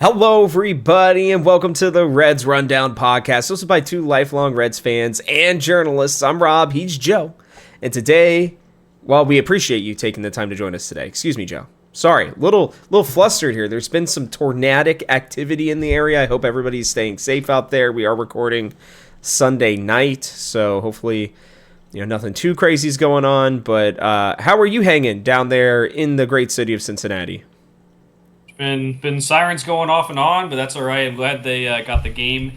Hello, everybody, and welcome to the Reds Rundown podcast, hosted by two lifelong Reds fans and journalists. I'm Rob, he's Joe, and today, well, we appreciate you taking the time to join us today. Excuse me, Joe. Sorry, little flustered here. There's been some tornadic activity in the area. I hope everybody's staying safe out there. We are recording Sunday night, so hopefully, nothing too crazy is going on. But how are you hanging down there in the great city of Cincinnati? Been sirens going off and on, but that's all right. I'm glad they got the game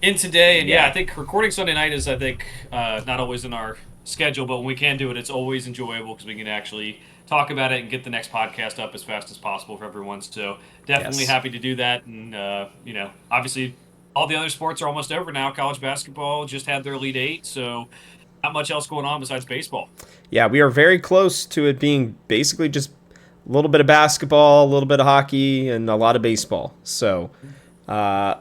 in today. And yeah, I think recording Sunday night is, not always in our schedule, but when we can do it, it's always enjoyable because we can actually talk about it and get the next podcast up as fast as possible for everyone. So definitely happy to do that. And, obviously all the other sports are almost over now. College basketball just had their Elite Eight, so not much else going on besides baseball. Yeah, we are very close to it being basically just a little bit of basketball, a little bit of hockey, and a lot of baseball. So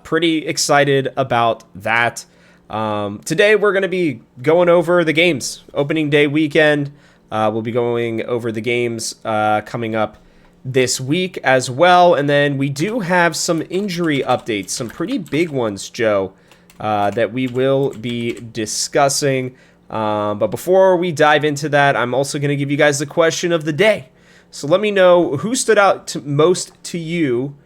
pretty excited about that. Today we're going to be going over the games. Opening day weekend. We'll be going over the games coming up this week as well. And then we do have some injury updates, some pretty big ones, Joe, that we will be discussing. But before we dive into that, I'm also going to give you guys the question of the day. So let me know who stood out most to you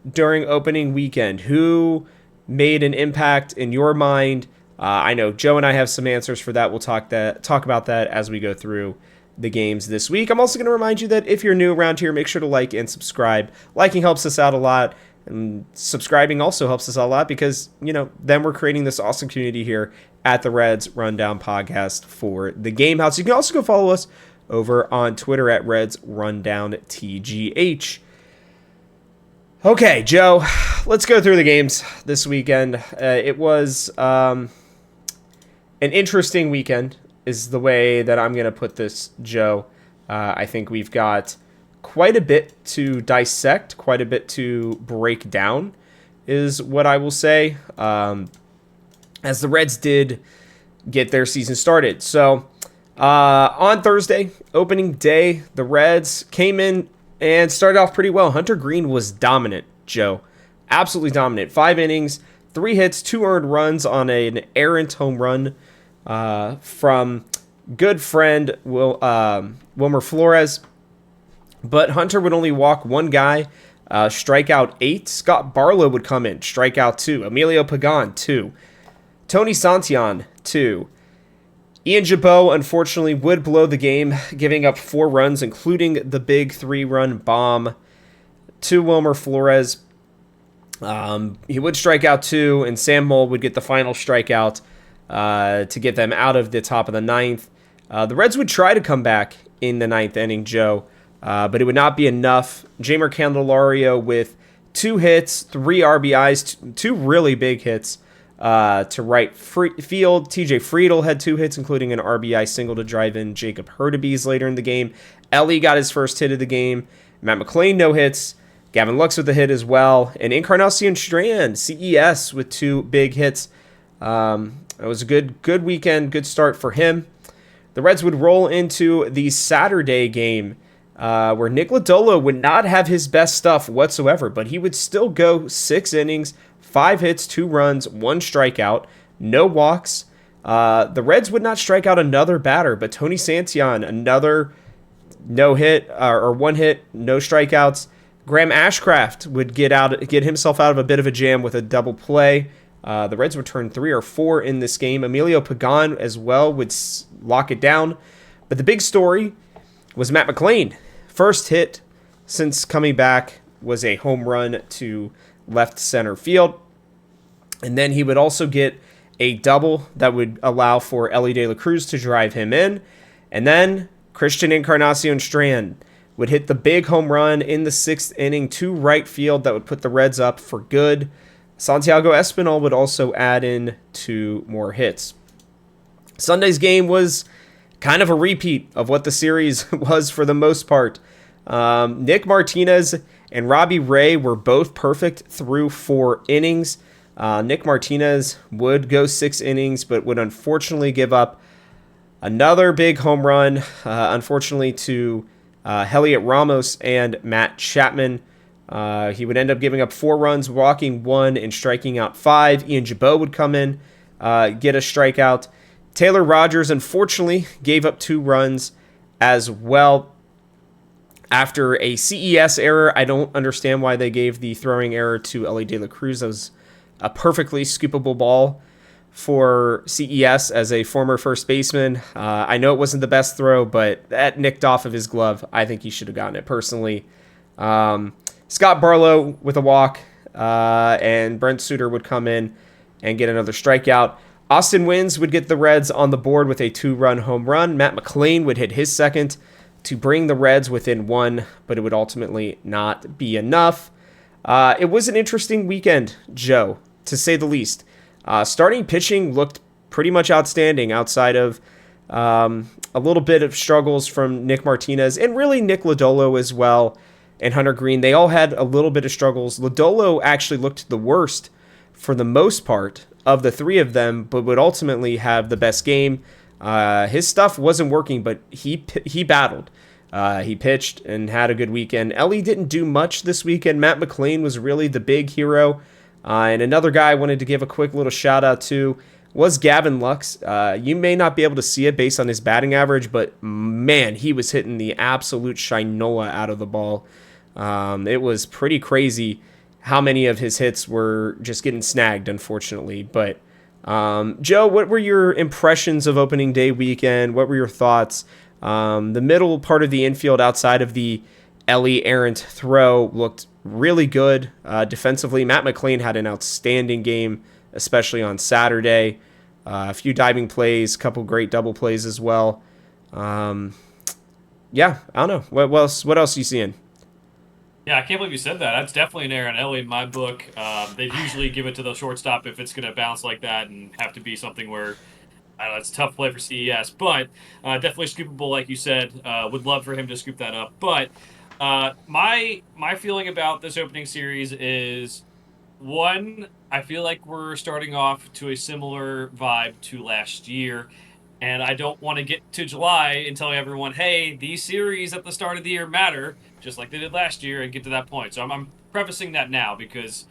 during opening weekend. Who made an impact in your mind? I know Joe and I have some answers for that. We'll talk about that as we go through the games this week. I'm also going to remind you that if you're new around here, make sure to like and subscribe. Liking helps us out a lot, and subscribing also helps us out a lot because, then we're creating this awesome community here at the Reds Rundown podcast for the Game House. You can also go follow us over on Twitter at Reds Rundown TGH. Okay, Joe, let's go through the games this weekend. It was an interesting weekend, is the way that I'm going to put this, Joe. I think we've got quite a bit to dissect, quite a bit to break down, is what I will say, as the Reds did get their season started. So on Thursday, opening day, the Reds came in and started off pretty well. Hunter Greene was dominant, Joe. Absolutely dominant. 5 innings, 3 hits, 2 earned runs on an errant home run from good friend Wilmer Flores. But Hunter would only walk 1 guy, strike out 8. Scott Barlow would come in, strike out 2. Emilio Pagan, 2. Tony Santillan, 2. Ian Jabot, unfortunately, would blow the game, giving up 4 runs, including the big 3-run bomb to Wilmer Flores. He would strike out 2, and Sam Moll would get the final strikeout to get them out of the top of the 9th. The Reds would try to come back in the 9th inning, Joe, but it would not be enough. Jeimer Candelario with 2 hits, 3 RBIs, 2 really big hits. To right field. TJ Friedel had 2 hits, including an RBI single to drive in Jacob Hurtubise later in the game. Ellie got his first hit of the game. Matt McLain, no hits. Gavin Lux with a hit as well. And Encarnacion Strand, CES, with 2 big hits. It was a good weekend, good start for him. The Reds would roll into the Saturday game, where Nick Lodolo would not have his best stuff whatsoever, but he would still go 6 innings, 5 hits, 2 runs, 1 strikeout, no walks. The Reds would not strike out another batter, but Tony Santillan, another no hit or 1 hit, no strikeouts. Graham Ashcraft would get himself out of a bit of a jam with a double play. The Reds would turn 3 or 4 in this game. Emilio Pagan as well would lock it down. But the big story was Matt McLain. First hit since coming back was a home run to left center field. And then he would also get a double that would allow for Ellie De La Cruz to drive him in. And then Christian Encarnacion Strand would hit the big home run in the 6th inning to right field that would put the Reds up for good. Santiago Espinal would also add in 2 more hits. Sunday's game was kind of a repeat of what the series was for the most part. Nick Martinez and Robbie Ray were both perfect through 4 innings. Nick Martinez would go 6 innings, but would unfortunately give up another big home run, unfortunately, to Heliot Ramos and Matt Chapman. He would end up giving up 4 runs, walking 1, and striking out 5. Ian Jabot would come in, get a strikeout. Taylor Rogers, unfortunately, gave up 2 runs as well after a CES error. I don't understand why they gave the throwing error to Ellie De La Cruz. That was a perfectly scoopable ball for CES as a former first baseman. I know it wasn't the best throw, but that nicked off of his glove. I think he should have gotten it personally. Scott Barlow with a walk, and Brent Suter would come in and get another strikeout. Austin Wynns would get the Reds on the board with a 2-run home run. Matt McLain would hit his second to bring the Reds within 1, but it would ultimately not be enough. It was an interesting weekend, Joe, to say the least. Starting pitching looked pretty much outstanding outside of a little bit of struggles from Nick Martinez and really Nick Lodolo as well and Hunter Green. They all had a little bit of struggles. Lodolo actually looked the worst for the most part of the 3 of them, but would ultimately have the best game. His stuff wasn't working, but he battled. He pitched and had a good weekend. Ellie didn't do much this weekend. Matt McLain was really the big hero. And another guy I wanted to give a quick little shout out to was Gavin Lux. You may not be able to see it based on his batting average, but man, he was hitting the absolute shinola out of the ball. It was pretty crazy how many of his hits were just getting snagged, unfortunately. But Joe, what were your impressions of opening day weekend? What were your thoughts? The middle part of the infield outside of the Ellie errant throw looked really good defensively. Matt McLain had an outstanding game, especially on Saturday. A few diving plays, a couple great double plays as well. Yeah, I don't know. What else are you seeing? Yeah, I can't believe you said that. That's definitely an error on Ellie in my book. They usually give it to the shortstop if it's going to bounce like that and have to be something where I don't know, it's a tough play for CES, but definitely scoopable, like you said. Would love for him to scoop that up. But my feeling about this opening series is one, I feel like we're starting off to a similar vibe to last year. And I don't want to get to July and tell everyone, hey, these series at the start of the year matter, just like they did last year, and get to that point. So I'm prefacing that now because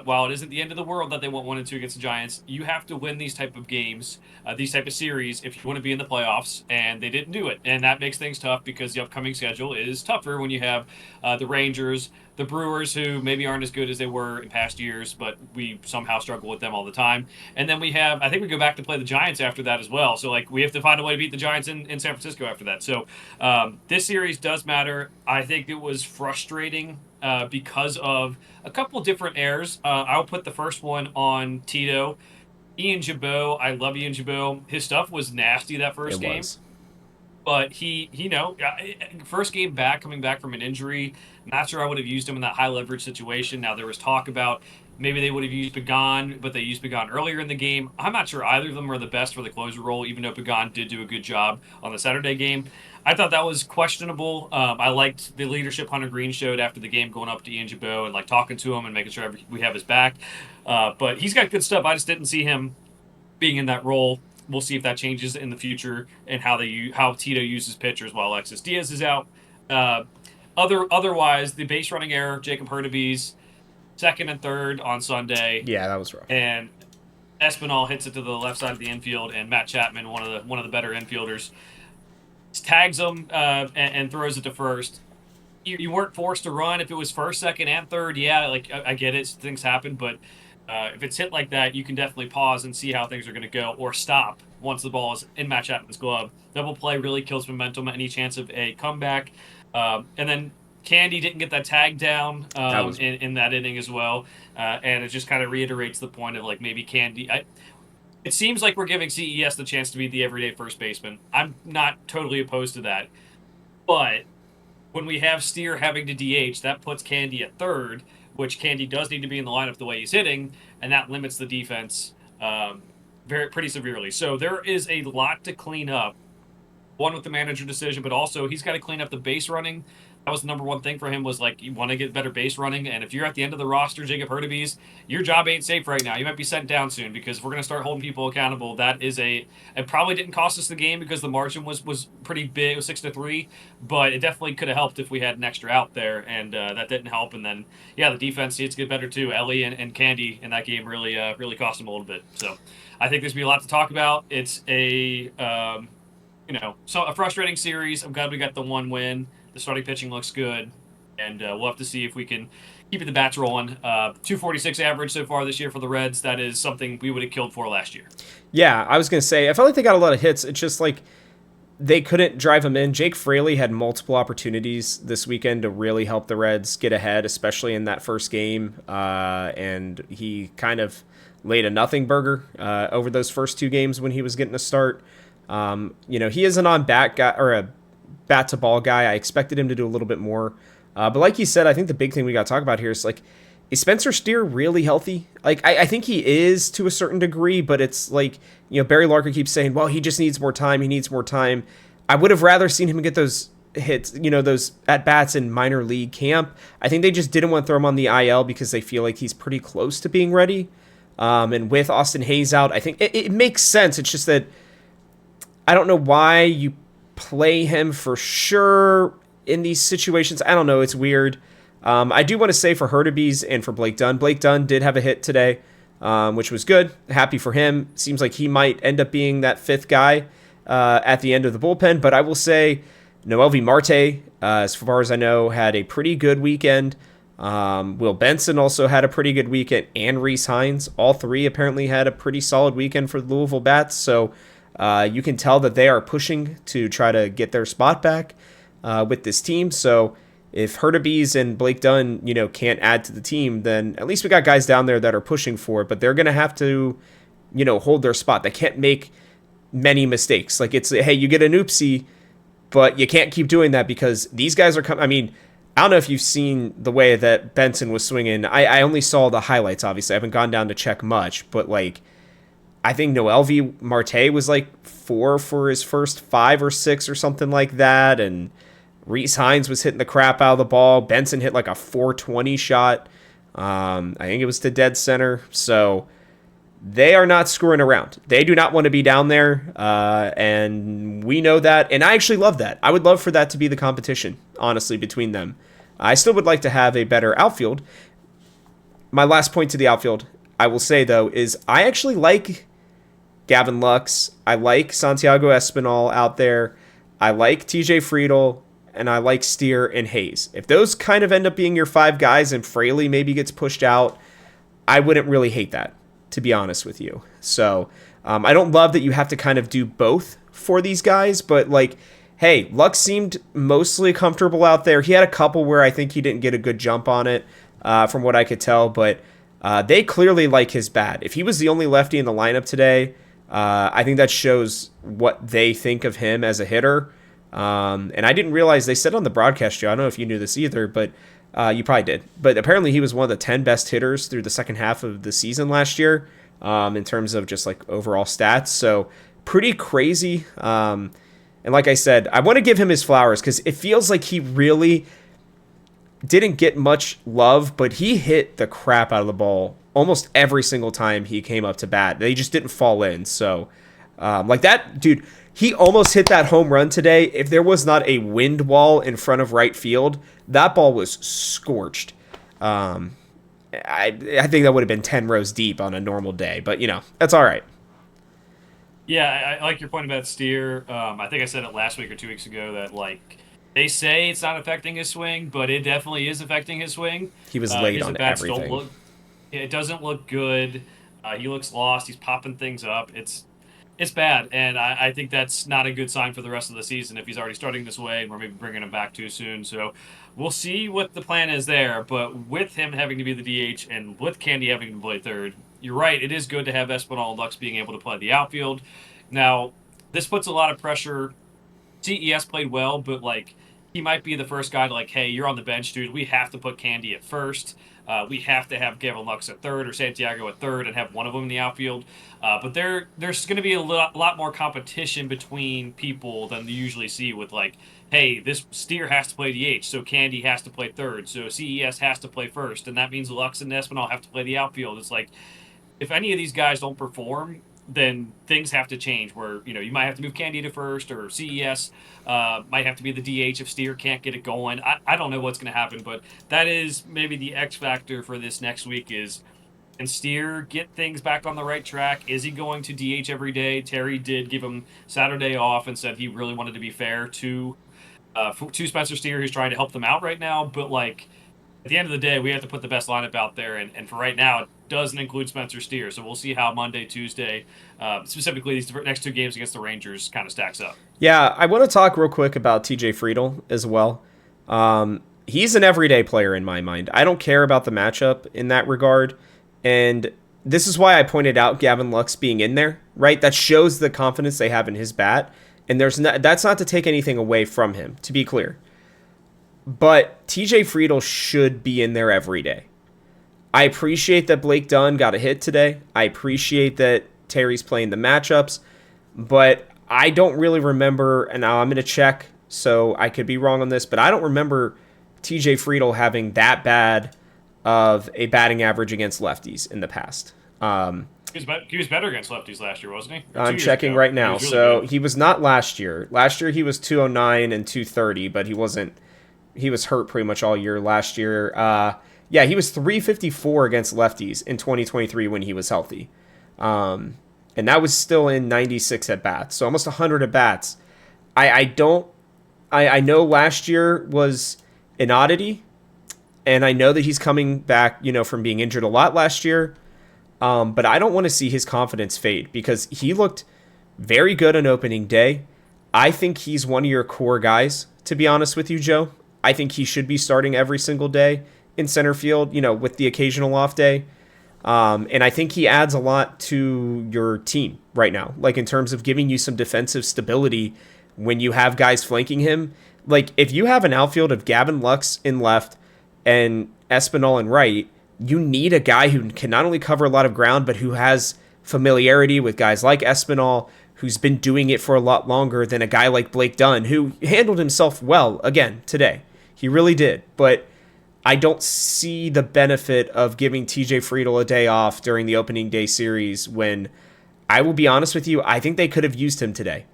while it isn't the end of the world that they went 1-2 against the Giants, you have to win these type of games, these type of series, if you want to be in the playoffs, and they didn't do it. And that makes things tough because the upcoming schedule is tougher when you have the Rangers, the Brewers, who maybe aren't as good as they were in past years, but we somehow struggle with them all the time. And then we have, I think we go back to play the Giants after that as well. So, like, we have to find a way to beat the Giants in San Francisco after that. So, this series does matter. I think it was frustrating because of a couple different errors. I'll put the first one on Tito. Ian Jabot, I love Ian Jabot. His stuff was nasty that first It game. was. But first game back, coming back from an injury, not sure I would have used him in that high leverage situation. Now, there was talk about maybe they would have used Pagan, but they used Pagan earlier in the game. I'm not sure either of them are the best for the closer role, even though Pagan did do a good job on the Saturday game. I thought that was questionable. I liked the leadership Hunter Green showed after the game, going up to Ian Jabot and like talking to him and making sure we have his back. But he's got good stuff. I just didn't see him being in that role. We'll see if that changes in the future and how Tito uses pitchers while Alexis Diaz is out. Otherwise, the base running error, Jacob Hurtubise, second and third on Sunday, Yeah, that was rough. and Espinal hits it to the left side of the infield, and Matt Chapman, one of the better infielders, tags him and throws it to first. You weren't forced to run if it was first, second, and third. Yeah, like I get it, things happen, but if it's hit like that, you can definitely pause and see how things are going to go, or stop once the ball is in Matt Chapman's glove. Double play really kills momentum, any chance of a comeback. And then Candy didn't get that tag down in that inning as well, and it just kind of reiterates the point of like maybe Candy. It seems like we're giving CES the chance to be the everyday first baseman. I'm not totally opposed to that, but when we have Steer having to DH, that puts Candy at third, which Candy does need to be in the lineup the way he's hitting, and that limits the defense pretty severely. So there is a lot to clean up. One with the manager decision, but also he's got to clean up the base running that was the number one thing for him was like you want to get better base running. And if you're at the end of the roster, Jacob Hurtubise, your job ain't safe right now. You might be sent down soon because if we're gonna start holding people accountable, that is a it probably didn't cost us the game because the margin was pretty big. It was 6-3, but it definitely could have helped if we had an extra out there, and that didn't help. And then yeah, the defense needs to get better too. Ellie and Candy in that game really cost him a little bit. So I think there's gonna be a lot to talk about. It's a so a frustrating series. I'm glad we got the one win. The starting pitching looks good, and we'll have to see if we can keep the bats rolling. 246 average so far this year for the Reds. That is something we would have killed for last year. Yeah, I was going to say, I felt like they got a lot of hits. It's just like they couldn't drive them in. Jake Fraley had multiple opportunities this weekend to really help the Reds get ahead, especially in that first game, and he kind of laid a nothing burger over those first two games when he was getting a start. He is an on-bat guy or a bat-to-ball guy. I expected him to do a little bit more. But like you said, I think the big thing we got to talk about here is, like, is Spencer Steer really healthy? Like, I think he is to a certain degree, but it's like, Barry Larker keeps saying, well, he just needs more time. He needs more time. I would have rather seen him get those hits, those at-bats in minor league camp. I think they just didn't want to throw him on the IL because they feel like he's pretty close to being ready. And with Austin Hayes out, I think it makes sense. It's just that I don't know why you play him for sure in these situations. I don't know. It's weird. I do want to say for Hurtubise and for Blake Dunn did have a hit today, which was good. Happy for him. Seems like he might end up being that fifth guy at the end of the bullpen. But I will say Noelvi Marte, as far as I know, had a pretty good weekend. Will Benson also had a pretty good weekend, and Reese Hines. All three apparently had a pretty solid weekend for the Louisville Bats. So you can tell that they are pushing to try to get their spot back with this team. So if Hurtubise and Blake Dunn, can't add to the team, then at least we got guys down there that are pushing for it. But they're going to have to, hold their spot. They can't make many mistakes. Like, it's, hey, you get an oopsie, but you can't keep doing that because these guys are coming. I mean, I don't know if you've seen the way that Benson was swinging. I only saw the highlights, obviously. I haven't gone down to check much, but, like, I think Noelvi Marte was like 4 for his first 5 or 6 or something like that. And Reese Hines was hitting the crap out of the ball. Benson hit like a 420 shot. I think it was to dead center. So they are not screwing around. They do not want to be down there. And we know that. And I actually love that. I would love for that to be the competition, honestly, between them. I still would like to have a better outfield. My last point to the outfield, I will say, though, is I actually like Gavin Lux. I like Santiago Espinal out there. I like TJ Friedel, and I like Steer and Hayes. If those kind of end up being your 5 guys and Fraley maybe gets pushed out, I wouldn't really hate that, to be honest with you. So I don't love that you have to kind of do both for these guys, but like, hey, Lux seemed mostly comfortable out there. He had a couple where I think he didn't get a good jump on it, from what I could tell, but they clearly like his bat. If he was the only lefty in the lineup today, I think that shows what they think of him as a hitter. And I didn't realize, they said on the broadcast show, I don't know if you knew this either, but you probably did. But apparently he was one of the 10 best hitters through the second half of the season last year, in terms of just like overall stats. So pretty crazy. And like I said, I want to give him his flowers because it feels like he really didn't get much love, but he hit the crap out of the ball almost every single time he came up to bat. They just didn't fall in. So like that, dude, he almost hit that home run today. If there was not a wind wall in front of right field, that ball was scorched. I think that would have been 10 rows deep on a normal day, but that's all right. Yeah, I like your point about Steer. I think I said it last week or 2 weeks ago that, like, they say it's not affecting his swing, but it definitely is affecting his swing. He was late on everything. It doesn't look good. He looks lost. He's popping things up. It's bad, and I think that's not a good sign for the rest of the season if he's already starting this way and we're maybe bringing him back too soon. So we'll see what the plan is there. But with him having to be the DH and with Candy having to play third, you're right. It is good to have Espinal and Lux being able to play the outfield. Now, this puts a lot of pressure. CES played well, but like he might be the first guy to like, hey, you're on the bench, dude. We have to put Candy at first. we have to have Gavin Lux at third or Santiago at third and have one of them in the outfield. But there's going to be a lot more competition between people than you usually see with like, hey, this Steer has to play DH, so Candy has to play third, so CES has to play first, and that means Lux and Espinal have to play the outfield. It's like if any of these guys don't perform, then things have to change. Where you might have to move Candy to first, or CES might have to be the DH if Steer can't get it going. I don't know what's going to happen, but that is maybe the X factor for this next week is. Can Steer get things back on the right track? Is he going to DH every day? Terry did give him Saturday off and said he really wanted to be fair to Spencer Steer, who's trying to help them out right now. But like at the end of the day, we have to put the best lineup out there, and for right now, it doesn't include Spencer Steer. So we'll see how Monday, Tuesday, specifically these next two games against the Rangers, kind of stacks up. Yeah, I want to talk real quick about TJ Friedel as well. He's an everyday player in my mind. I don't care about the matchup in that regard. And this is why I pointed out Gavin Lux being in there, right? That shows the confidence they have in his bat. And that's not to take anything away from him, to be clear. But TJ Friedel should be in there every day. I appreciate that Blake Dunn got a hit today. I appreciate that Terry's playing the matchups. But I don't really remember, and now I'm going to check, so I could be wrong on this, but I don't remember TJ Friedel having that bad of a batting average against lefties in the past. He was better against lefties last year, wasn't he? I'm checking right now. So he was not last year. Last year he was 209 and 230, but he was hurt pretty much all year last year. Yeah, he was 354 against lefties in 2023 when he was healthy. And that was still in 96 at bats, so almost 100 at bats. I know last year was an oddity, and I know that he's coming back, from being injured a lot last year. But I don't want to see his confidence fade because he looked very good on opening day. I think he's one of your core guys, to be honest with you, Joe. I think he should be starting every single day in center field, with the occasional off day. And I think he adds a lot to your team right now, like in terms of giving you some defensive stability when you have guys flanking him. Like if you have an outfield of Gavin Lux in left and Espinal in right, you need a guy who can not only cover a lot of ground, but who has familiarity with guys like Espinal, who's been doing it for a lot longer than a guy like Blake Dunn, who handled himself well again today. He really did. But I don't see the benefit of giving TJ Friedel a day off during the opening day series when, I will be honest with you, I think they could have used him today.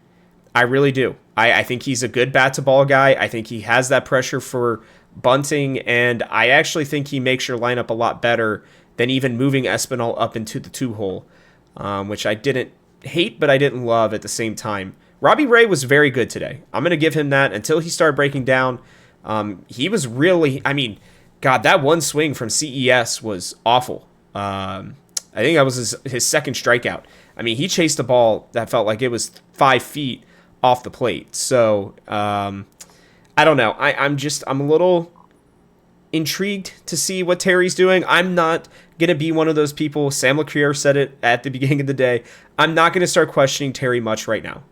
I really do. I think he's a good bat-to-ball guy. I think he has that pressure for bunting, and I actually think he makes your lineup a lot better than even moving Espinal up into the 2-hole, which I didn't hate, but I didn't love at the same time. Robbie Ray was very good today. I'm going to give him that until he started breaking down. He was really, God, that one swing from CES was awful. I think that was his second strikeout. He chased a ball that felt like it was 5 feet off the plate. So, I don't know. I'm a little intrigued to see what Terry's doing. I'm not going to be one of those people. Sam LeClaire said it at the beginning of the day. I'm not going to start questioning Terry much right now.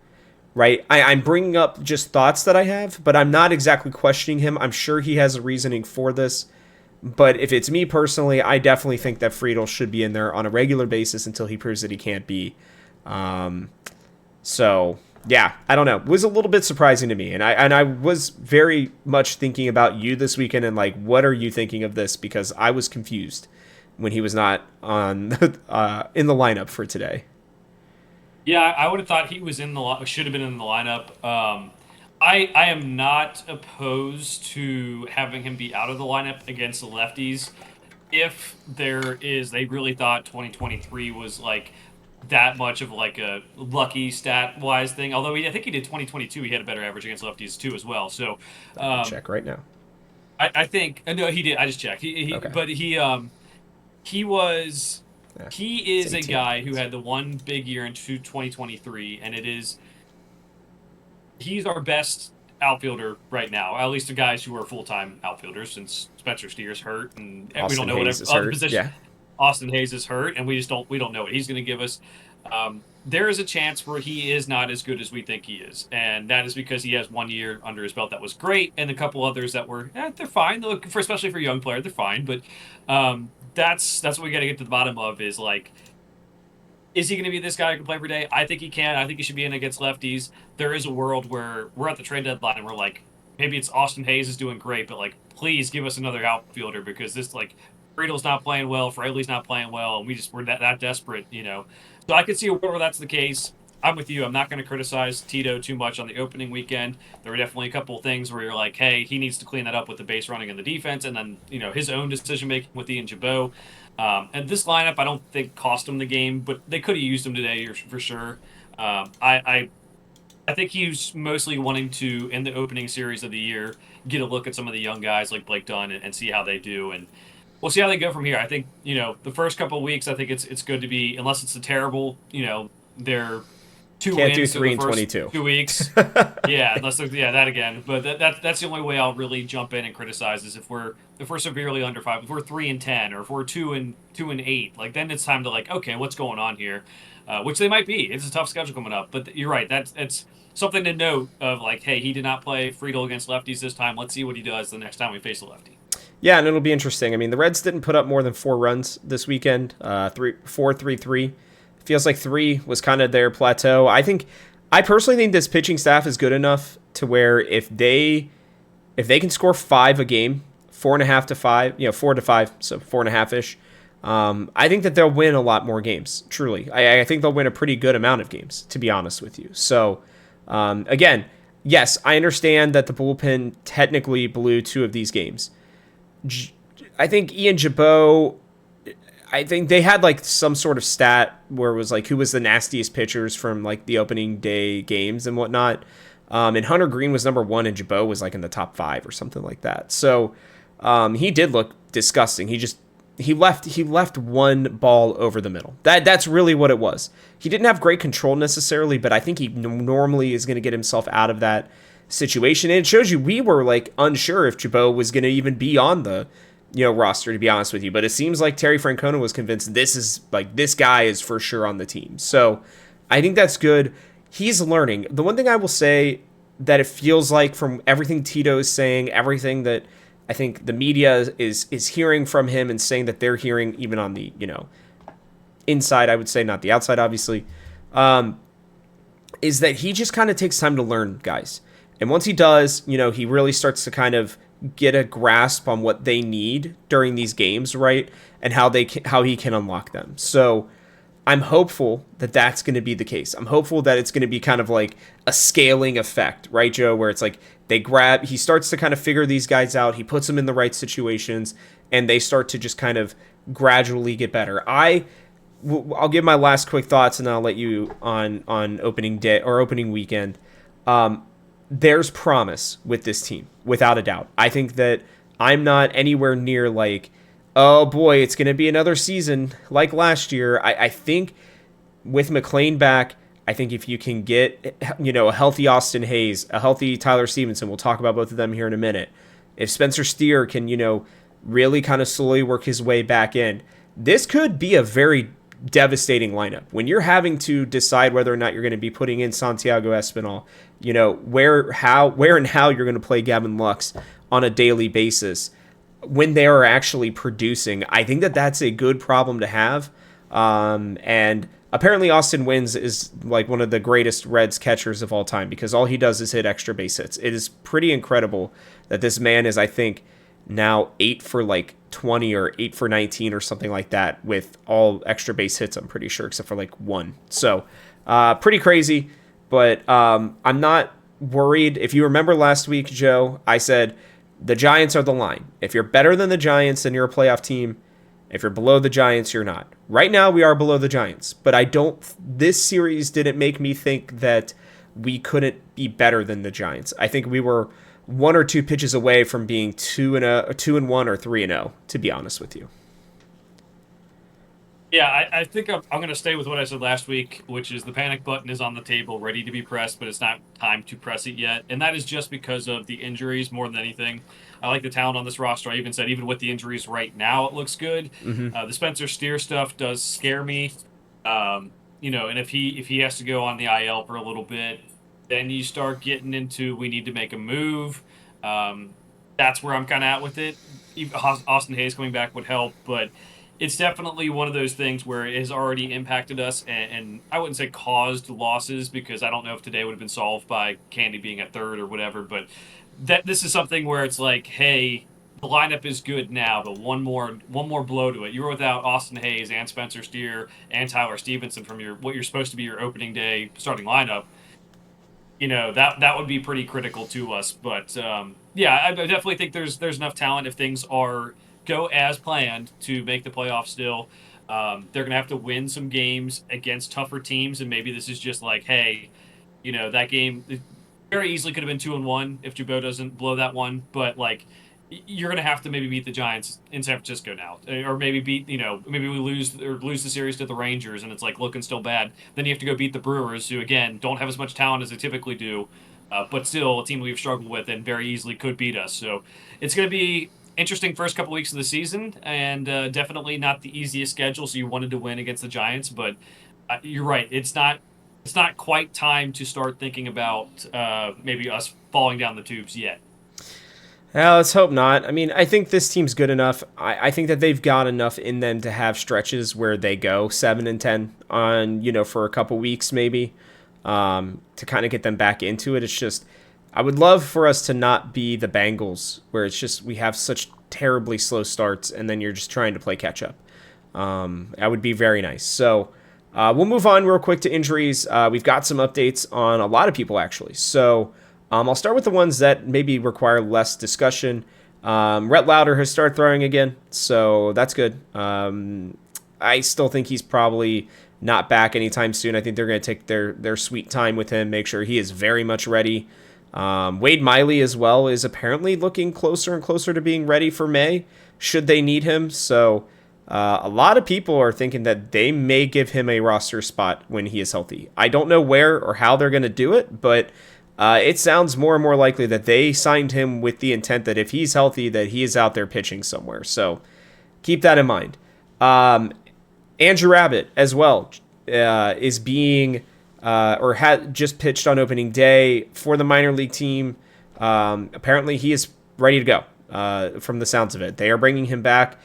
Right? I'm bringing up just thoughts that I have, but I'm not exactly questioning him. I'm sure he has a reasoning for this. But if it's me personally, I definitely think that Friedel should be in there on a regular basis until he proves that he can't be. So, yeah, I don't know. It was a little bit surprising to me. And I was very much thinking about you this weekend and, like, what are you thinking of this? Because I was confused when he was not on in the lineup for today. Yeah, I would have thought he was should have been in the lineup. I am not opposed to having him be out of the lineup against the lefties if they really thought 2023 was like that much of like a lucky stat wise thing. Although I think he did 2022, he had a better average against lefties too as well. So check right now. I think no, he did. I just checked. Okay. But he is a guy who had the one big year in 2023, and he's our best outfielder right now. At least the guys who are full-time outfielders, since Spencer Steer's hurt, and we don't know what other position. Yeah. Austin Hayes is hurt, and we don't know what he's going to give us. There is a chance where he is not as good as we think he is, and that is because he has 1 year under his belt that was great, and a couple others that were they're fine. Look, for especially for a young player, they're fine. But that's what we got to get to the bottom of is like, is he going to be this guy who can play every day? I think he can. I think he should be in against lefties. There is a world where we're at the trade deadline and we're like, maybe it's Austin Hayes is doing great, but like, please give us another outfielder because this like Friedel's not playing well, Fraley's not playing well, and we're that desperate, you know. So I could see a world where that's the case. I'm with you. I'm not going to criticize Tito too much on the opening weekend. There were definitely a couple of things where you're like, hey, he needs to clean that up with the base running and the defense, and then his own decision making with Ian Jabot. And this lineup, I don't think cost him the game, but they could have used him today for sure. I think he's mostly wanting to, in the opening series of the year, get a look at some of the young guys like Blake Dunn and see how they do. And we'll see how they go from here. I think, the first couple of weeks, I think it's good to be, unless it's a terrible, they're two Can't do wins 3 in and the first 22. 2 weeks. Yeah, unless there's that again. But that's the only way I'll really jump in and criticize is if we're severely under 5, if we're 3 and 10, or if we're 2 and 8. Like then it's time to like, okay, what's going on here? Which they might be. It's a tough schedule coming up, but you're right. It's something to note of like, hey, he did not play Friedel against lefties this time. Let's see what he does the next time we face a lefty. Yeah, and it'll be interesting. I mean, the Reds didn't put up more than 4 runs this weekend. 3. Feels like 3 was kind of their plateau. I personally think this pitching staff is good enough to where if they can score 5 a game, 4.5 to 5, 4 to 5, so 4.5 ish. I think that they'll win a lot more games. Truly, I think they'll win a pretty good amount of games, to be honest with you. So, again, yes, I understand that the bullpen technically blew 2 of these games. I think Ian Jabot, I think they had like some sort of stat where it was like who was the nastiest pitchers from like the opening day games and whatnot. And Hunter Green was number 1 and Jabot was like in the top 5 or something like that. So he did look disgusting. He left one ball over the middle. That's really what it was. He didn't have great control necessarily, but I think he normally is going to get himself out of that situation. And it shows you we were like unsure if Jabot was going to even be on the roster, to be honest with you. But it seems like Terry Francona was convinced this guy is for sure on the team. So I think that's good. He's learning. The one thing I will say that it feels like from everything Tito is saying, everything that I think the media is hearing from him and saying that they're hearing even on the, inside, I would say, not the outside, obviously, is that he just kind of takes time to learn guys. And once he does, he really starts to kind of get a grasp on what they need during these games, right? And how he can unlock them. So I'm hopeful that that's going to be the case. I'm hopeful that it's going to be kind of like a scaling effect, right, Joe? Where it's like he starts to kind of figure these guys out. He puts them in the right situations and they start to just kind of gradually get better. I'll give my last quick thoughts and then I'll let you on opening day or opening weekend. There's promise with this team, without a doubt. I think that I'm not anywhere near like, oh boy, it's going to be another season like last year. I think with McLain back, I think if you can get, a healthy Austin Hayes, a healthy Tyler Stevenson, we'll talk about both of them here in a minute. If Spencer Steer can, really kind of slowly work his way back in, this could be a very devastating lineup. When you're having to decide whether or not you're going to be putting in Santiago Espinal, where and how you're going to play Gavin Lux on a daily basis when they are actually producing, I think that that's a good problem to have. And apparently Austin Wynns is like one of the greatest Reds catchers of all time because all he does is hit extra base hits. It is pretty incredible that this man is, I think, now 8 for like 20 or 8 for 19 or something like that with all extra base hits, I'm pretty sure, except for like 1. So pretty crazy, but I'm not worried. If you remember last week, Joe, I said the Giants are the line. If you're better than the Giants, then you're a playoff team. If you're below the Giants, you're not. Right now, we are below the Giants, but this series didn't make me think that we couldn't be better than the Giants. I think we were 1 or 2 pitches away from being 2-1 or 3-0, to be honest with you. Yeah, I think I'm going to stay with what I said last week, which is the panic button is on the table, ready to be pressed, but it's not time to press it yet. And that is just because of the injuries more than anything. I like the talent on this roster. I even said, even with the injuries right now, it looks good. Mm-hmm. The Spencer Steer stuff does scare me. and if he has to go on the IL for a little bit, then you start getting into we need to make a move. Um, that's where I'm kind of at with it. Austin Hayes coming back would help, but it's definitely one of those things where it has already impacted us, and I wouldn't say caused losses because I don't know if today would have been solved by Candy being at third or whatever. But that this is something where it's like, hey, the lineup is good now, but one more blow to it. You were without Austin Hayes and Spencer Steer and Tyler Stevenson from your what you're supposed to be your opening day starting lineup. That would be pretty critical to us. But yeah, I definitely think there's enough talent if things are go as planned to make the playoffs still. They're gonna have to win some games against tougher teams, and maybe this is just like, hey, that game very easily could have been 2-1 if Jabot doesn't blow that one, but like you're going to have to maybe beat the Giants in San Francisco now, or maybe maybe we lose the series to the Rangers, and it's like looking still bad. Then you have to go beat the Brewers, who again don't have as much talent as they typically do, but still a team we've struggled with and very easily could beat us. So it's going to be interesting first couple weeks of the season, and definitely not the easiest schedule. So you wanted to win against the Giants, but you're right. It's not. It's not quite time to start thinking about maybe us falling down the tubes yet. Yeah, let's hope not. I mean, I think this team's good enough. I think that they've got enough in them to have stretches where they go 7-10 on, for a couple weeks maybe, to kind of get them back into it. It's just, I would love for us to not be the Bengals, where it's just we have such terribly slow starts and then you're just trying to play catch up. That would be very nice. So we'll move on real quick to injuries. We've got some updates on a lot of people actually. So I'll start with the ones that maybe require less discussion. Rhett Lauder has started throwing again, so that's good. I still think he's probably not back anytime soon. I think they're going to take their sweet time with him, make sure he is very much ready. Wade Miley as well is apparently looking closer and closer to being ready for May, should they need him. So a lot of people are thinking that they may give him a roster spot when he is healthy. I don't know where or how they're going to do it, but it sounds more and more likely that they signed him with the intent that if he's healthy, that he is out there pitching somewhere. So keep that in mind. Andrew Rabbit as well is being or had just pitched on opening day for the minor league team. Apparently he is ready to go from the sounds of it. They are bringing him back.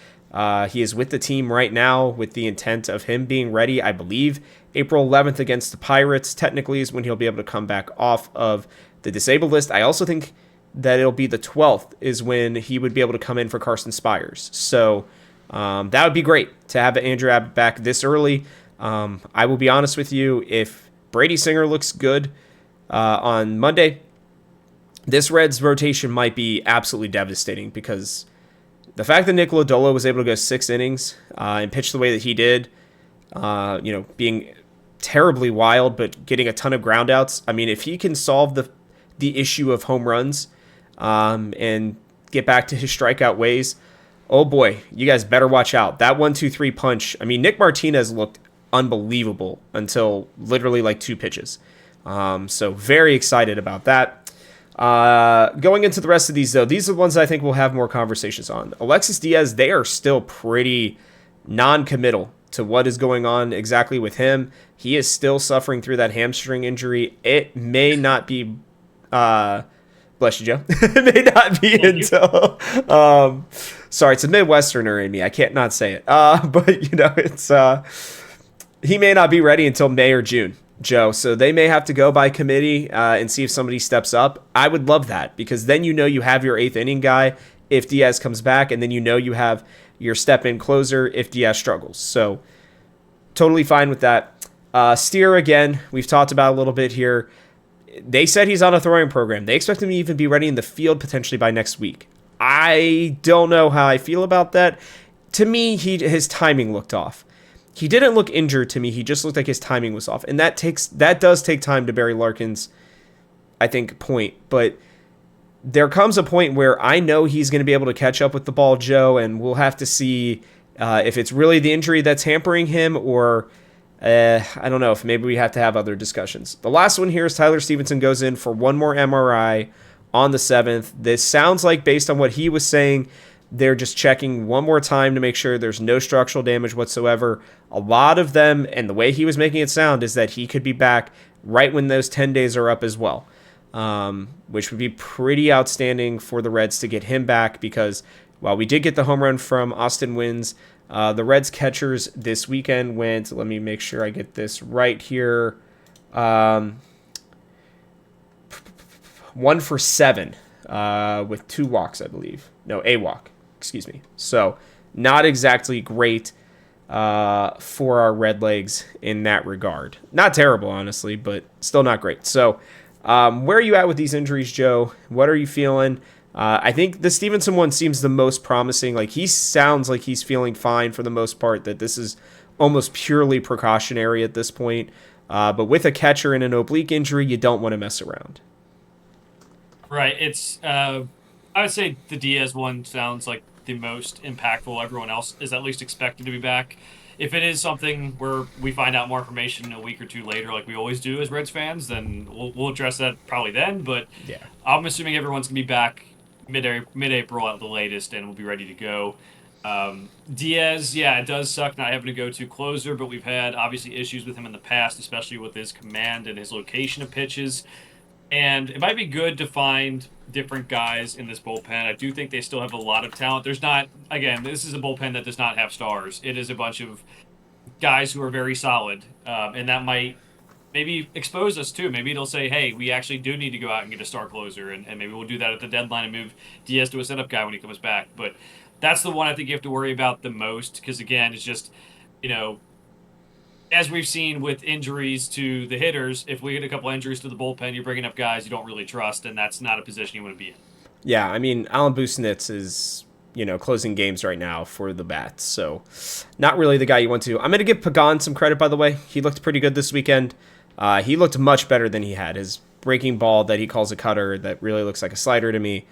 He is with the team right now with the intent of him being ready, I believe, April 11th against the Pirates technically is when he'll be able to come back off of the disabled list. I also think that it'll be the 12th is when he would be able to come in for Carson Spires. So that would be great to have Andrew Abbott back this early. I will be honest with you, if Brady Singer looks good on Monday, this Reds rotation might be absolutely devastating because the fact that Nick Lodolo was able to go 6 innings and pitch the way that he did, being terribly wild but getting a ton of ground outs. I mean, if he can solve the issue of home runs and get back to his strikeout ways, oh boy, you guys better watch out. That 1-2-3 punch. I mean, Nick Martinez looked unbelievable until literally like 2 pitches. So very excited about that. Going into the rest of these, though, these are the ones I think we'll have more conversations on. Alexis Diaz, they are still pretty non-committal to what is going on exactly with him. He is still suffering through that hamstring injury. It may not be, bless you, Joe. It may not be until, sorry, it's a Midwesterner in me. I can't not say it. But, it's, he may not be ready until May or June, Joe. So they may have to go by committee and see if somebody steps up. I would love that because then you have your 8th inning guy if Diaz comes back, and then you have your step-in closer if Diaz struggles. So totally fine with that. Steer, again, we've talked about a little bit here. They said he's on a throwing program. They expect him to even be ready in the field potentially by next week. I don't know how I feel about that. To me, his timing looked off. He didn't look injured to me. He just looked like his timing was off. And that does take time to Barry Larkin's, I think, point. But there comes a point where I know he's going to be able to catch up with the ball, Joe, and we'll have to see if it's really the injury that's hampering him or I don't know if maybe we have to have other discussions. The last one here is Tyler Stevenson goes in for one more MRI on the 7th. This sounds like, based on what he was saying, They're just checking one more time to make sure there's no structural damage whatsoever. A lot of them, and the way he was making it sound, is that he could be back right when those 10 days are up as well, which would be pretty outstanding for the Reds to get him back, because while we did get the home run from Austin Wynns, the Reds catchers this weekend went, let me make sure I get this right here, 1 for 7 with 2 walks, I believe. No, a walk. Excuse me. So not exactly great for our Redlegs in that regard. Not terrible, honestly, but still not great. So where are you at with these injuries, Joe? What are you feeling? I think the Stevenson one seems the most promising. Like, he sounds like he's feeling fine for the most part, that this is almost purely precautionary at this point. But with a catcher and an oblique injury, you don't want to mess around. Right. It's I would say the Diaz one sounds like the most impactful. Everyone else is at least expected to be back. If it is something where we find out more information a week or two later, like we always do as Reds fans, then we'll address that probably then. But Yeah. I'm assuming everyone's gonna be back mid-April at the latest, and we'll be ready to go. Diaz, yeah, it does suck not having to go to closer, but we've had obviously issues with him in the past, especially with his command and his location of pitches. And it might be good to find different guys in this bullpen. I do think they still have a lot of talent. There's not, again, this is a bullpen that does not have stars. It is a bunch of guys who are very solid, and that might maybe expose us too. Maybe it'll say, hey, we actually do need to go out and get a star closer, and maybe we'll do that at the deadline and move Diaz to a setup guy when he comes back. But that's the one I think you have to worry about the most, because, again, it's just, you know, as we've seen with injuries to the hitters, if we get a couple injuries to the bullpen, you're bringing up guys you don't really trust, and that's not a position you want to be in. Yeah, I mean, Alan Busenitz is, closing games right now for the Bats, so not really the guy you want to. I'm going to give Pagan some credit, by the way. He looked pretty good this weekend. He looked much better than he had. His breaking ball that he calls a cutter that really looks like a slider to me,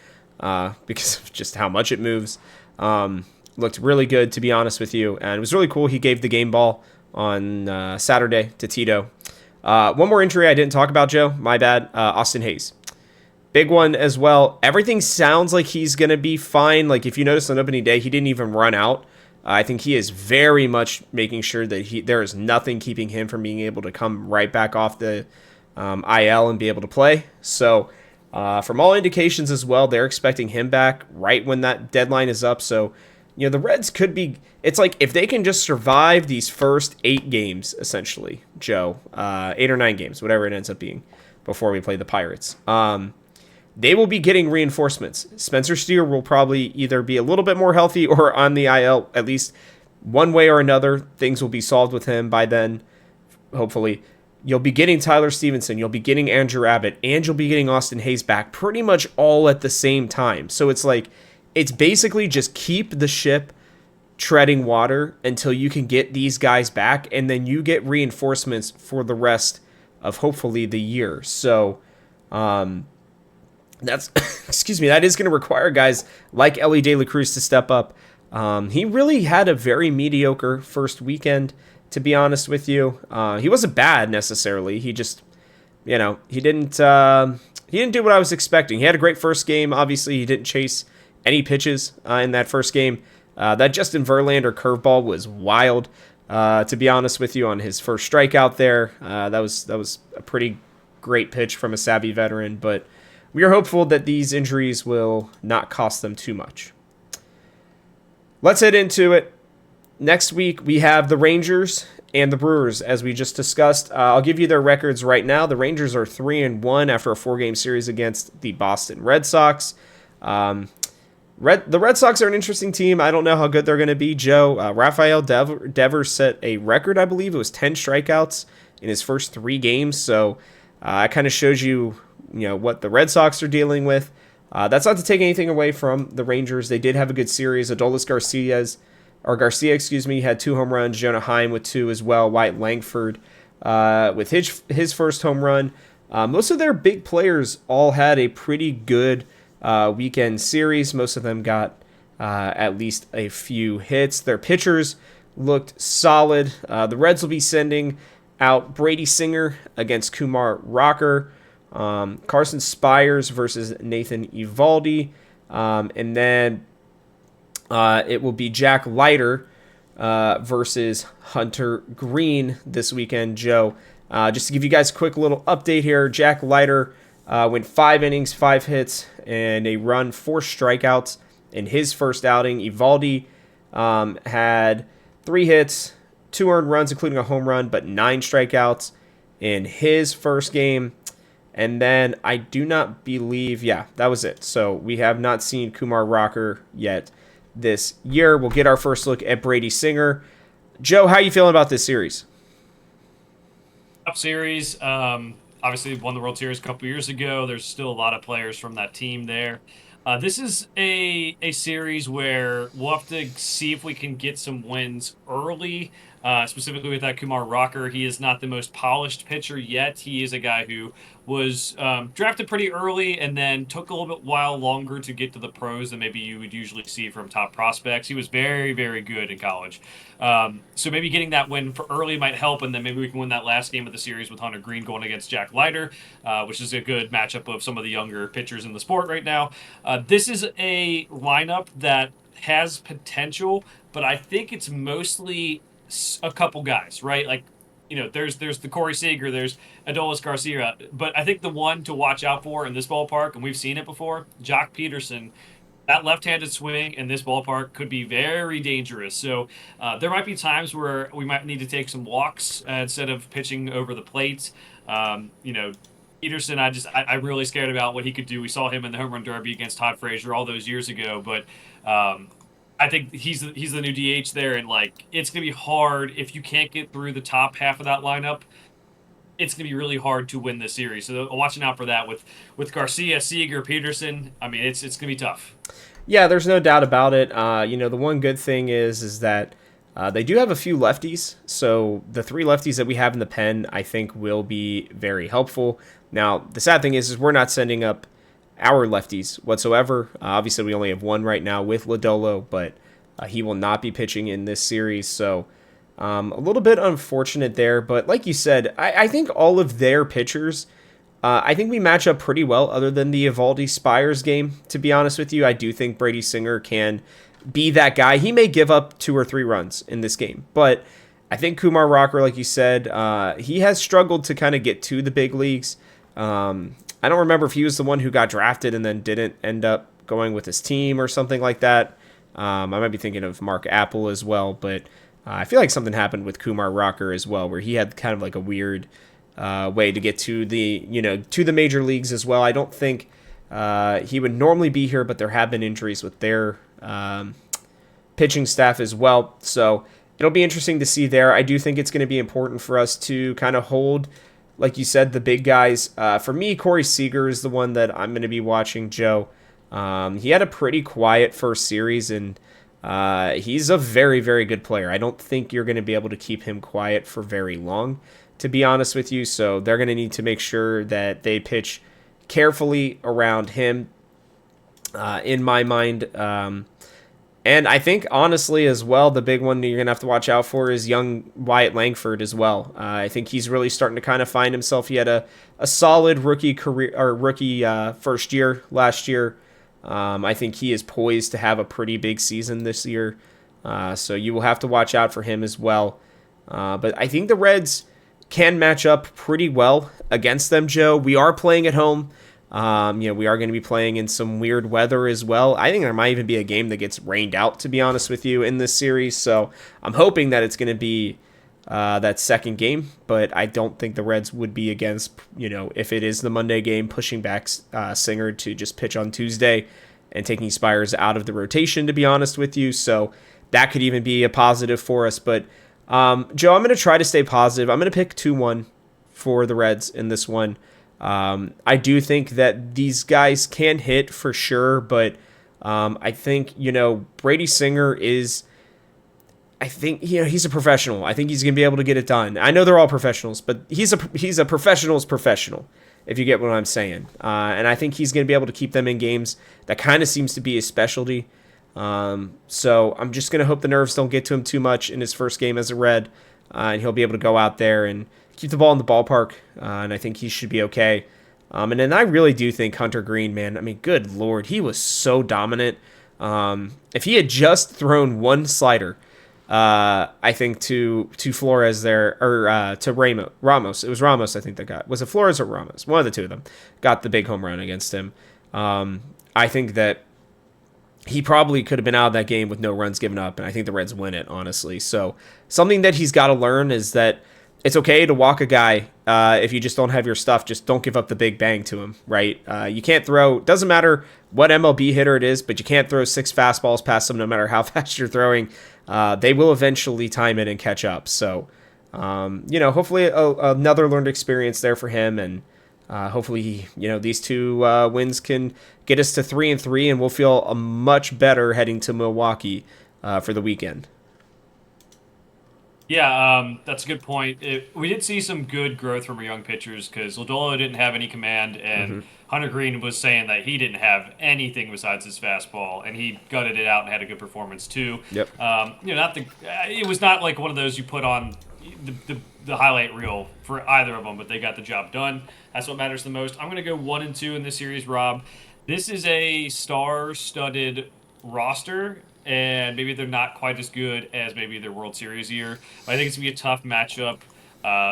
because of just how much it moves, looked really good, to be honest with you, and it was really cool. He gave the game ball on Saturday to Tito. One more injury I didn't talk about, Joe. My bad. Austin Hayes. Big one as well. Everything sounds like he's going to be fine. Like, if you notice on opening day, he didn't even run out. I think he is very much making sure that there is nothing keeping him from being able to come right back off the IL and be able to play. So from all indications as well, they're expecting him back right when that deadline is up. So, the Reds could be, it's like if they can just survive these first 8 games, essentially, Joe, 8 or 9 games, whatever it ends up being, before we play the Pirates, they will be getting reinforcements. Spencer Steer will probably either be a little bit more healthy or on the IL, at least one way or another. Things will be solved with him by then, hopefully. You'll be getting Tyler Stevenson, you'll be getting Andrew Abbott, and you'll be getting Austin Hayes back pretty much all at the same time. So it's like, it's basically just keep the ship treading water until you can get these guys back, and then you get reinforcements for the rest of hopefully the year. So that's excuse me, that is going to require guys like Ellie De La Cruz to step up. He really had a very mediocre first weekend, to be honest with you. He wasn't bad necessarily. He just, he didn't do what I was expecting. He had a great first game. Obviously, he didn't chase any pitches in that first game. That Justin Verlander curveball was wild, to be honest with you, on his first strikeout there. That was a pretty great pitch from a savvy veteran, but we are hopeful that these injuries will not cost them too much. Let's head into it. Next week, we have the Rangers and the Brewers, as we just discussed. I'll give you their records right now. The Rangers are 3-1 after a 4-game series against the Boston Red Sox. The Red Sox are an interesting team. I don't know how good they're going to be, Joe. Rafael Devers set a record, I believe. It was 10 strikeouts in his first 3 games. So it kind of shows you, what the Red Sox are dealing with. That's not to take anything away from the Rangers. They did have a good series. Adolis Garcia, had 2 home runs. Jonah Heim with 2 as well. Wyatt Langford with his first home run. Most of their big players all had a pretty good weekend series. Most of them got at least a few hits. Their pitchers looked solid. The Reds will be sending out Brady Singer against Kumar Rocker. Carson Spires versus Nathan Eovaldi. And then It will be Jack Leiter versus Hunter Green this weekend, Joe. Just to give you guys a quick little update here, Jack Leiter went 5 innings, 5 hits, and a run, 4 strikeouts in his first outing. Evaldi had 3 hits, 2 earned runs, including a home run, but 9 strikeouts in his first game. And then I do not believe, that was it. So we have not seen Kumar Rocker yet this year. We'll get our first look at Brady Singer. Joe, how are you feeling about this series? Top series. Obviously won the World Series a couple years ago. There's still a lot of players from that team there. This is a series where we'll have to see if we can get some wins early, specifically with that Kumar Rocker. He is not the most polished pitcher yet. He is a guy who was drafted pretty early and then took a little bit while longer to get to the pros than maybe you would usually see from top prospects. He was very, very good in college. So maybe getting that win for early might help, and then maybe we can win that last game of the series with Hunter Green going against Jack Leiter, which is a good matchup of some of the younger pitchers in the sport right now. This is a lineup that has potential, but I think it's mostly a couple guys, right? Like, there's the Corey Seager, there's Adolis Garcia, but I think the one to watch out for in this ballpark, and we've seen it before, Jock Peterson. That left-handed swing in this ballpark could be very dangerous. So there might be times where we might need to take some walks instead of pitching over the plate. Peterson, I'm really scared about what he could do. We saw him in the home run derby against Todd Frazier all those years ago, but I think he's the new DH there, and it's gonna be hard if you can't get through the top half of that lineup. It's gonna be really hard to win this series. So watching out for that with Garcia, Seager, Peterson. I mean, it's gonna be tough. Yeah, there's no doubt about it. The one good thing is that they do have a few lefties. So the 3 lefties that we have in the pen, I think, will be very helpful. Now, the sad thing is we're not sending up our lefties whatsoever. Obviously, we only have one right now with Lodolo, but he will not be pitching in this series. So a little bit unfortunate there. But like you said, I think all of their pitchers, I think we match up pretty well other than the Evaldi Spires game, to be honest with you. I do think Brady Singer can be that guy. He may give up 2 or 3 runs in this game, but I think Kumar Rocker, like you said, he has struggled to kind of get to the big leagues. I don't remember if he was the one who got drafted and then didn't end up going with his team or something like that. I might be thinking of Mark Apple as well, but I feel like something happened with Kumar Rocker as well, where he had kind of like a weird way to get to the major leagues as well. I don't think he would normally be here, but there have been injuries with their pitching staff as well. So it'll be interesting to see there. I do think it's going to be important for us to kind of hold, like you said, the big guys. For me, Corey Seager is the one that I'm going to be watching, Joe. He had a pretty quiet first series, and he's a very, very good player. I don't think you're going to be able to keep him quiet for very long, to be honest with you. So they're going to need to make sure that they pitch carefully around him, in my mind. And I think, honestly, as well, the big one you're going to have to watch out for is young Wyatt Langford as well. I think he's really starting to kind of find himself. He had a solid rookie career, or rookie first year last year. I think he is poised to have a pretty big season this year. So you will have to watch out for him as well. But I think the Reds can match up pretty well against them, Joe. We are playing at home. We are going to be playing in some weird weather as well. I think there might even be a game that gets rained out, to be honest with you, in this series. So I'm hoping that it's going to be that second game, but I don't think the Reds would be against, if it is the Monday game, pushing back Singer to just pitch on Tuesday and taking Spires out of the rotation, to be honest with you. So that could even be a positive for us. But Joe, I'm going to try to stay positive. I'm going to pick 2-1 for the Reds in this one. I do think that these guys can hit for sure, but I think, Brady Singer is, I think, he's a professional. I think he's going to be able to get it done. I know they're all professionals, but he's a professional's professional, if you get what I'm saying. And I think he's going to be able to keep them in games. That kind of seems to be his specialty. So I'm just going to hope the nerves don't get to him too much in his first game as a Red, and he'll be able to go out there and keep the ball in the ballpark, and I think he should be okay. And then I really do think Hunter Green, man, I mean, good Lord, he was so dominant If he had just thrown one slider, I think to Flores there, or to Ramos. It was Ramos, I think, that was it Flores or Ramos? One of the two of them got the big home run against him. I think that he probably could have been out of that game with no runs given up, and I think the Reds win it, honestly. So something that he's got to learn is that it's okay to walk a guy if you just don't have your stuff. Just don't give up the big bang to him, right? You can't throw, doesn't matter what MLB hitter it is, but you can't throw 6 fastballs past them no matter how fast you're throwing. They will eventually time it and catch up. So, hopefully another learned experience there for him, and hopefully, these 2 wins can get us to 3-3, and we'll feel much better heading to Milwaukee for the weekend. Yeah, that's a good point. We did see some good growth from our young pitchers because Lodolo didn't have any command, and Hunter Green was saying that he didn't have anything besides his fastball, and he gutted it out and had a good performance too. Yep. It was not like one of those you put on the highlight reel for either of them, but they got the job done. That's what matters the most. I'm going to go 1-2 in this series, Rob. This is a star-studded roster, and maybe they're not quite as good as maybe their World Series year. But I think it's going to be a tough matchup,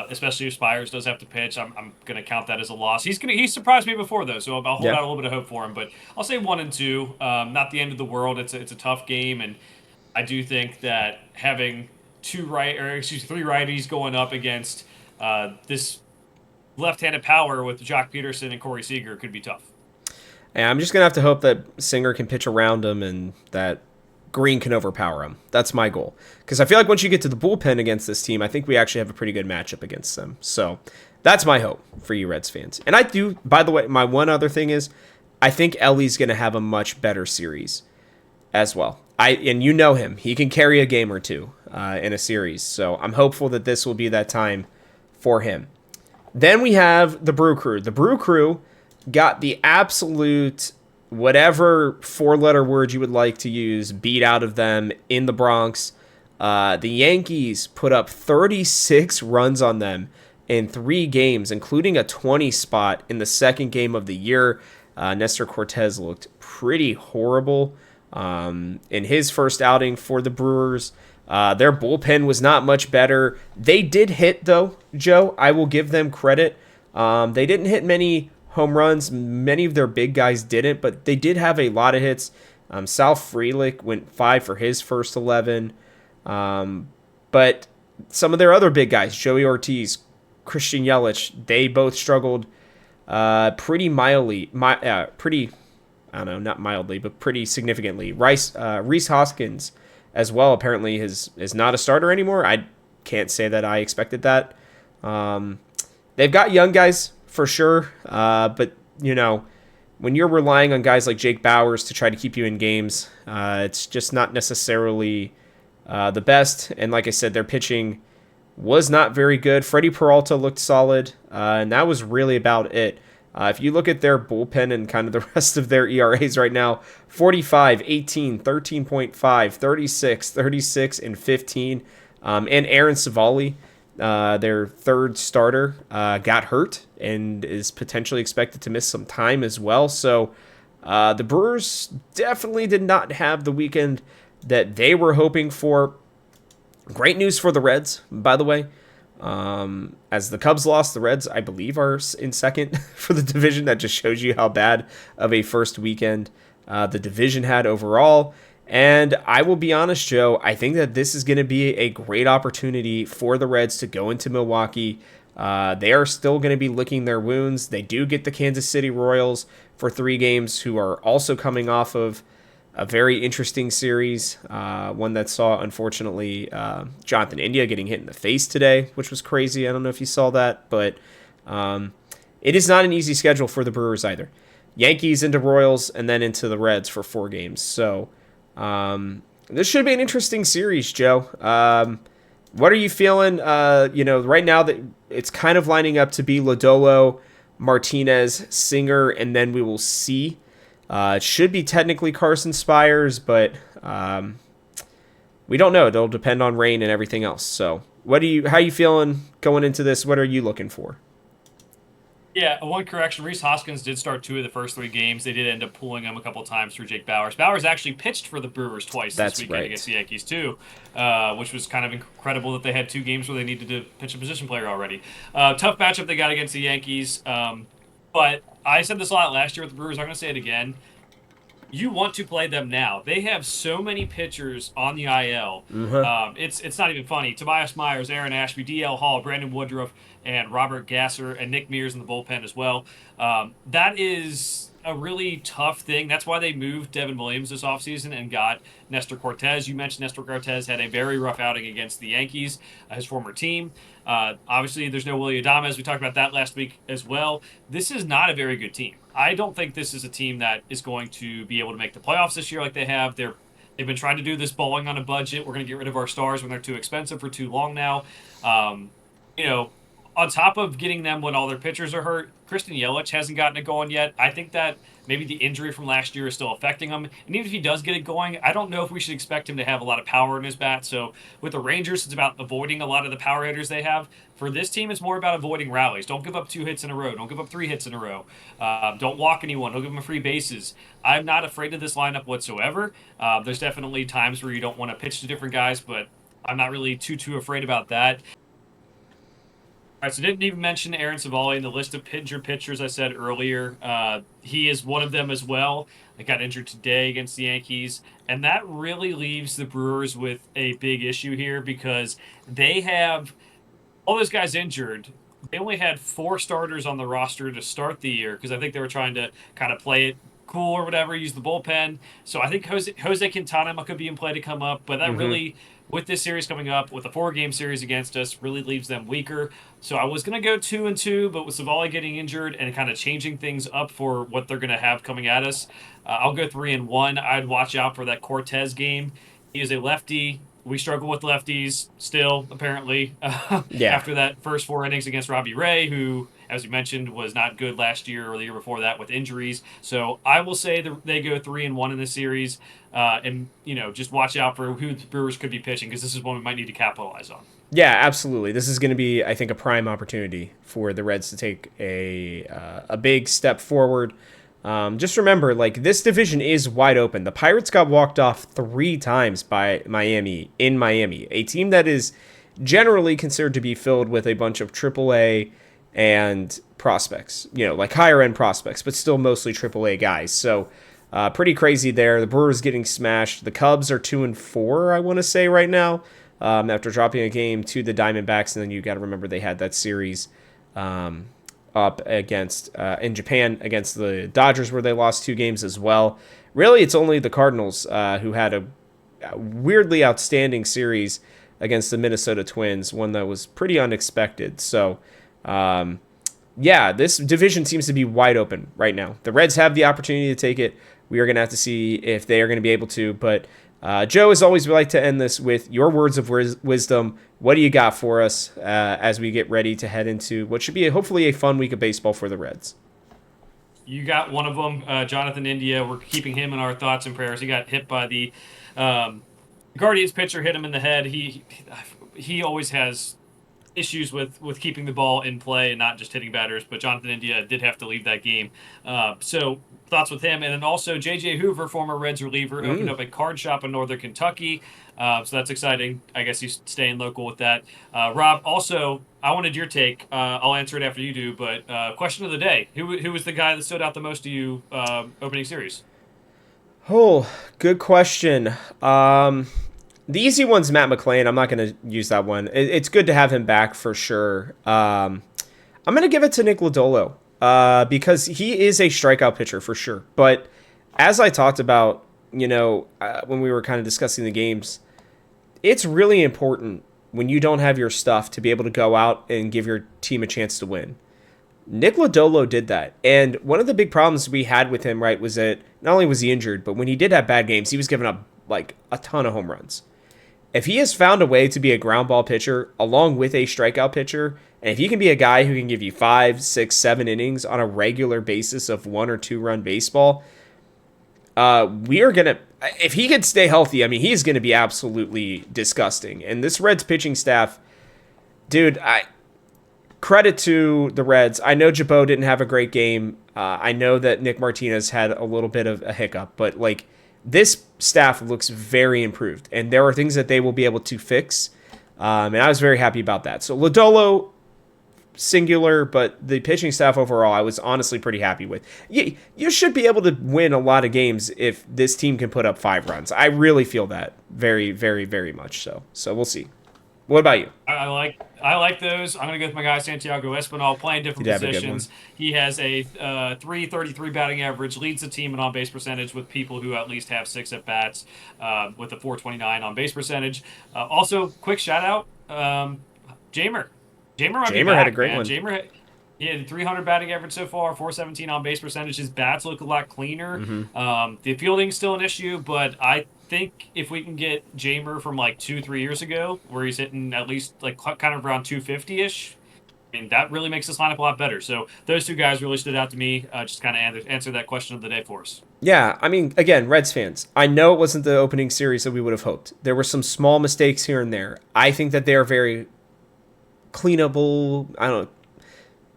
especially if Spires does have to pitch. I'm going to count that as a loss. He surprised me before, though, so I'll hold out a little bit of hope for him. But I'll say 1-2. Not the end of the world. It's a tough game, and I do think that having 3 righties going up against this left-handed power with Jock Peterson and Corey Seager could be tough. And I'm just going to have to hope that Singer can pitch around him and that Green can overpower him. That's my goal. Because I feel like once you get to the bullpen against this team, I think we actually have a pretty good matchup against them. So that's my hope for you Reds fans. And I do, by the way, my one other thing is I think Ellie's going to have a much better series as well. And you know him. He can carry a game or two in a series. So I'm hopeful that this will be that time for him. Then we have the Brew Crew. The Brew Crew got the absolute whatever 4-letter word you would like to use beat out of them in the Bronx. The Yankees put up 36 runs on them in 3 games, including a 20 spot in the second game of the year. Nestor Cortez looked pretty horrible in his first outing for the Brewers. Their bullpen was not much better. They did hit, though, Joe. I will give them credit. They didn't hit many home runs. Many of their big guys didn't, but they did have a lot of hits. Sal Frelick went 5 for his first 11. But some of their other big guys, Joey Ortiz, Christian Yelich, they both struggled pretty mildly. Not mildly, but pretty significantly. Rhys Hoskins as well apparently is not a starter anymore. I can't say that I expected that. They've got young guys for sure, but when you're relying on guys like Jake Bauers to try to keep you in games, it's just not necessarily the best. And like I said, their pitching was not very good. Freddie Peralta looked solid, and that was really about it. If you look at their bullpen and kind of the rest of their ERAs right now, 45, 18, 13.5, 36, 36, and 15. And Aaron Savali, their third starter, got hurt and is potentially expected to miss some time as well. So the Brewers definitely did not have the weekend that they were hoping for. Great news for the Reds, by the way. As the Cubs lost, the Reds, I believe, are in second for the division. That just shows you how bad of a first weekend the division had overall. And I will be honest, Joe, I think that this is going to be a great opportunity for the Reds to go into Milwaukee. They are still going to be licking their wounds. They do get the Kansas City Royals for 3 games, who are also coming off of a very interesting series, one that saw, unfortunately, Jonathan India getting hit in the face today, which was crazy. I don't know if you saw that, but it is not an easy schedule for the Brewers either. Yankees into Royals and then into the Reds for 4 games. So this should be an interesting series, Joe. What are you feeling? Right now that it's kind of lining up to be Lodolo, Martinez, Singer, and then we will see. It should be technically Carson Spires, but we don't know. It'll depend on rain and everything else. So, how are you feeling going into this? What are you looking for? Yeah, one correction. Reese Hoskins did start 2 of the first 3 games. They did end up pulling him a couple times through Jake Bowers. Bowers actually pitched for the Brewers twice this That's weekend against right. the Yankees too, which was kind of incredible that they had 2 games where they needed to pitch a position player already. Tough matchup they got against the Yankees, but I said this a lot last year with the Brewers. I'm going to say it again. You want to play them now. They have so many pitchers on the IL. Uh-huh. It's not even funny. Tobias Myers, Aaron Ashby, DL Hall, Brandon Woodruff, and Robert Gasser, and Nick Mears in the bullpen as well. That is a really tough thing. That's why they moved Devin Williams this offseason and got Nestor Cortez. You mentioned Nestor Cortez had a very rough outing against the Yankees, his former team. Obviously, there's no Willie Adames. We talked about that last week as well. This is not a very good team. I don't think this is a team that is going to be able to make the playoffs this year like they have. They've been trying to do this bowling on a budget. We're going to get rid of our stars when they're too expensive for too long now. Um, you know, on top of getting them when all their pitchers are hurt, Kristen Yelich hasn't gotten it going yet. I think that maybe the injury from last year is still affecting him. And even if he does get it going, I don't know if we should expect him to have a lot of power in his bat. So with the Rangers, it's about avoiding a lot of the power hitters they have. For this team, it's more about avoiding rallies. Don't give up 2 hits in a row. Don't give up 3 hits in a row. Don't walk anyone. Don't give them free bases. I'm not afraid of this lineup whatsoever. There's definitely times where you don't want to pitch to different guys, but I'm not really too afraid about that. All right, so didn't even mention Aaron Savali in the list of injured pitchers I said earlier. He is one of them as well. He got injured today against the Yankees, and that really leaves the Brewers with a big issue here because they have all those guys injured. They only had 4 starters on the roster to start the year because I think they were trying to kind of play it cool or whatever, use the bullpen. So I think Jose Quintana could be in play to come up, but that Mm-hmm. really, with this series coming up, with a 4-game series against us, really leaves them weaker. So I was going to go 2-2, but with Savali getting injured and kind of changing things up for what they're going to have coming at us, I'll go 3-1. I'd watch out for that Cortez game. He is a lefty. We struggle with lefties still, apparently, Yeah. after that first 4 innings against Robbie Ray, who, as you mentioned, was not good last year or the year before that with injuries. So I will say that they go 3-1 in this series, and just watch out for who the Brewers could be pitching because this is one we might need to capitalize on. Yeah, absolutely. This is going to be, I think, a prime opportunity for the Reds to take a big step forward. Just remember, like, this division is wide open. The Pirates got walked off 3 times by Miami in Miami, a team that is generally considered to be filled with a bunch of AAA and prospects, like higher end prospects, but still mostly AAA guys. So pretty crazy there. The Brewers getting smashed. The Cubs are 2-4, I want to say right now, after dropping a game to the Diamondbacks, and then you got to remember they had that series up against in Japan against the Dodgers where they lost 2 games as well. Really, it's only the Cardinals who had a weirdly outstanding series against the Minnesota Twins, one that was pretty unexpected. So, yeah, this division seems to be wide open right now. The Reds have the opportunity to take it. We are going to have to see if they are going to be able to. But Joe, as always, we like to end this with your words of wisdom. What do you got for us as we get ready to head into what should be hopefully a fun week of baseball for the Reds? You got one of them, Jonathan India. We're keeping him in our thoughts and prayers. He got hit by the Guardians pitcher, hit him in the head. He always has issues with keeping the ball in play and not just hitting batters. But Jonathan India did have to leave that game. So thoughts with him, and then also J.J. Hoover, former Reds reliever, opened up a card shop in Northern Kentucky. So that's exciting. I guess he's staying local with that. Rob, also, I wanted your take. I'll answer it after you do. But question of the day: Who was the guy that stood out the most to you opening series? Oh, good question. The easy one's Matt McLain. I'm not going to use that one. It's good to have him back for sure. I'm going to give it to Nick Lodolo because he is a strikeout pitcher for sure. But as I talked about, when we were kind of discussing the games, it's really important when you don't have your stuff to be able to go out and give your team a chance to win. Nick Lodolo did that. And one of the big problems we had with him, right, was that not only was he injured, but when he did have bad games, he was giving up like a ton of home runs. If he has found a way to be a ground ball pitcher along with a strikeout pitcher, and if he can be a guy who can give you 5, 6, 7 innings on a regular basis of 1 or 2 run baseball, we are going to, if he could stay healthy, I mean, he's going to be absolutely disgusting. And this Reds pitching staff, dude, credit to the Reds. I know Jabot didn't have a great game. I know that Nick Martinez had a little bit of a hiccup, but like this staff looks very improved, and there are things that they will be able to fix. And I was very happy about that. So Lodolo, singular, but the pitching staff overall, I was honestly pretty happy with. You should be able to win a lot of games if this team can put up 5 runs. I really feel that very, very, very much so. So we'll see. What about you? I like those. I'm gonna go with my guy Santiago Espinal, playing different positions. He has a 333 batting average, leads the team in on base percentage with people who at least have 6 at bats, with a 429 on base percentage. Also, quick shout out, Jamer. Jamer had a great one. Jamer had 300 batting average so far, 417 on base percentage. His bats look a lot cleaner. The fielding's still an issue, but I think if we can get Jamer from like 2-3 years ago, where he's hitting at least like kind of around 250-ish, I mean, that really makes this lineup a lot better. So those 2 guys really stood out to me. Just kind of answer that question of the day for us. Yeah, I mean, again, Reds fans, I know it wasn't the opening series that we would have hoped. There were some small mistakes here and there. I think that they are very cleanable. I don't know.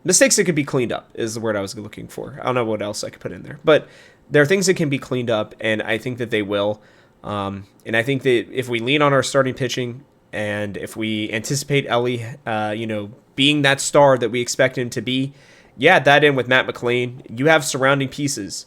Mistakes that could be cleaned up is the word I was looking for. I don't know what else I could put in there. But there are things that can be cleaned up, and I think that they will. And I think that if we lean on our starting pitching, and if we anticipate Ellie, being that star that we expect him to be, add that in with Matt McLain. You have surrounding pieces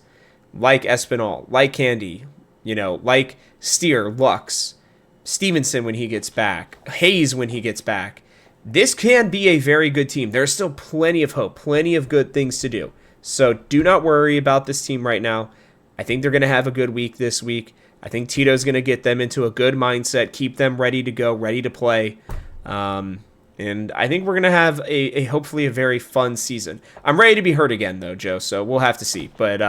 like Espinal, like Candy, like Steer, Lux, Stevenson when he gets back, Hayes when he gets back. This can be a very good team. There's still plenty of hope, plenty of good things to do. So do not worry about this team right now. I think they're going to have a good week this week. I think Tito's going to get them into a good mindset, keep them ready to go, ready to play. And I think we're going to have a hopefully a very fun season. I'm ready to be hurt again, though, Joe, so we'll have to see. But,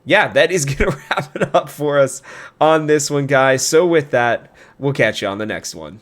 that is going to wrap it up for us on this one, guys. So with that, we'll catch you on the next one.